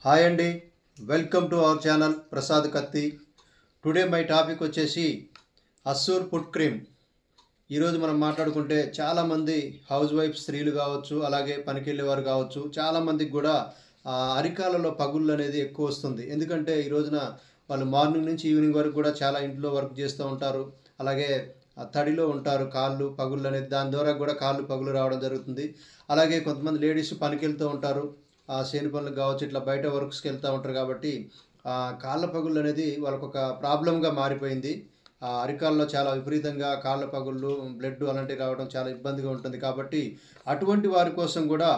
Hi అండి, welcome to our channel Prasad Katti. Today my topic వచ్చేసి అస్సూర్ foot cream. ఈరోజు మనం మాట్లాడుకుంటే చాలామంది హౌస్ వైఫ్ స్త్రీలు కావచ్చు, అలాగే పనికెళ్ళేవారు కావచ్చు, చాలామందికి కూడా అరికాలలో పగుళ్ళు అనేది ఎక్కువ వస్తుంది. ఎందుకంటే ఈ రోజున వాళ్ళు మార్నింగ్ నుంచి ఈవినింగ్ వరకు కూడా చాలా ఇంట్లో వర్క్ చేస్తూ ఉంటారు. అలాగే తడిలో ఉంటారు, కాళ్ళు పగుళ్ళు అనేది దాని ద్వారా కూడా కాళ్ళు పగులు రావడం జరుగుతుంది. అలాగే కొంతమంది లేడీస్ పనికెళ్తూ ఉంటారు, చేను పనులకు కావచ్చు, ఇట్లా బయట వర్క్స్కి వెళ్తూ ఉంటారు. కాబట్టి కాళ్ళ పగుళ్ళు అనేది వాళ్ళకొక ప్రాబ్లంగా మారిపోయింది. అరికాల్లో చాలా విపరీతంగా కాళ్ళ పగుళ్ళు, బ్లడ్ అలాంటివి రావడం చాలా ఇబ్బందిగా ఉంటుంది. కాబట్టి అటువంటి వారి కోసం కూడా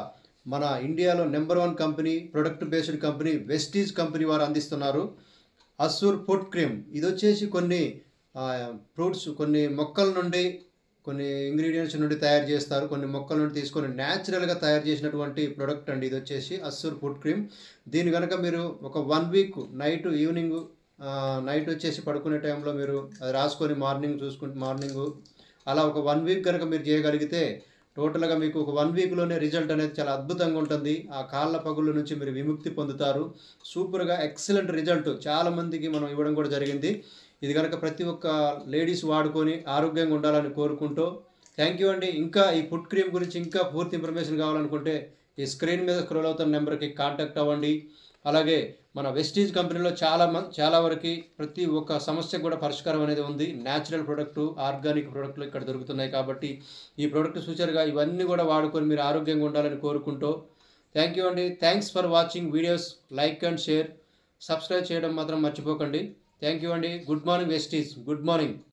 మన ఇండియాలో number 1 company, product based company Vestige company వారు అందిస్తున్నారు అస్సూర్ ఫుట్ క్రీమ్. ఇది వచ్చేసి కొన్ని ఫ్రూట్స్, కొన్ని మొక్కల నుండి, కొన్ని ఇంగ్రీడియంట్స్ నుండి తయారు చేస్తారు. కొన్ని మొక్కల నుండి తీసుకొని న్యాచురల్గా తయారు చేసినటువంటి ప్రొడక్ట్ అండి ఇది వచ్చేసి అస్సూర్ ఫుట్ క్రీమ్. దీని కనుక మీరు ఒక 1 వీక్ నైట్ వచ్చేసి పడుకునే టైంలో మీరు అది రాసుకొని మార్నింగ్ అలా ఒక 1 వీక్ కనుక మీరు చేయగలిగితే టోటల్గా మీకు ఒక 1 వీక్లోనే రిజల్ట్ అనేది చాలా అద్భుతంగా ఉంటుంది. ఆ కాళ్ళ పగుళ్ళ నుంచి మీరు విముక్తి పొందుతారు. సూపర్గా ఎక్సలెంట్ రిజల్ట్ చాలామందికి మనం ఇవ్వడం కూడా జరిగింది. ఇది కనుక ప్రతి ఒక్క లేడీస్ వాడుకొని ఆరోగ్యంగా ఉండాలని కోరుకుంటూ థ్యాంక్ యూ అండి. ఇంకా ఈ ఫుడ్ క్రీమ్ గురించి ఇంకా పూర్తి ఇన్ఫర్మేషన్ కావాలనుకుంటే ఈ స్క్రీన్ మీద స్క్రోల్ అవుతున్న నెంబర్కి కాంటాక్ట్ అవ్వండి. అలాగే మన వెస్టీజ్ కంపెనీలో చాలా వరకు ప్రతి ఒక్క సమస్యకు కూడా పరిష్కారం అనేది ఉంది. న్యాచురల్ ప్రొడక్టు, ఆర్గానిక్ ప్రొడక్ట్లు ఇక్కడ దొరుకుతున్నాయి. కాబట్టి ఈ ప్రొడక్ట్ ఫ్యూచర్గా ఇవన్నీ కూడా వాడుకొని మీరు ఆరోగ్యంగా ఉండాలని కోరుకుంటూ థ్యాంక్ యూ అండి. Thanks for watching videos. Like and share, subscribe చేయడం మాత్రం మర్చిపోకండి. థ్యాంక్ యూ అండి. Good morning Vestige, good morning.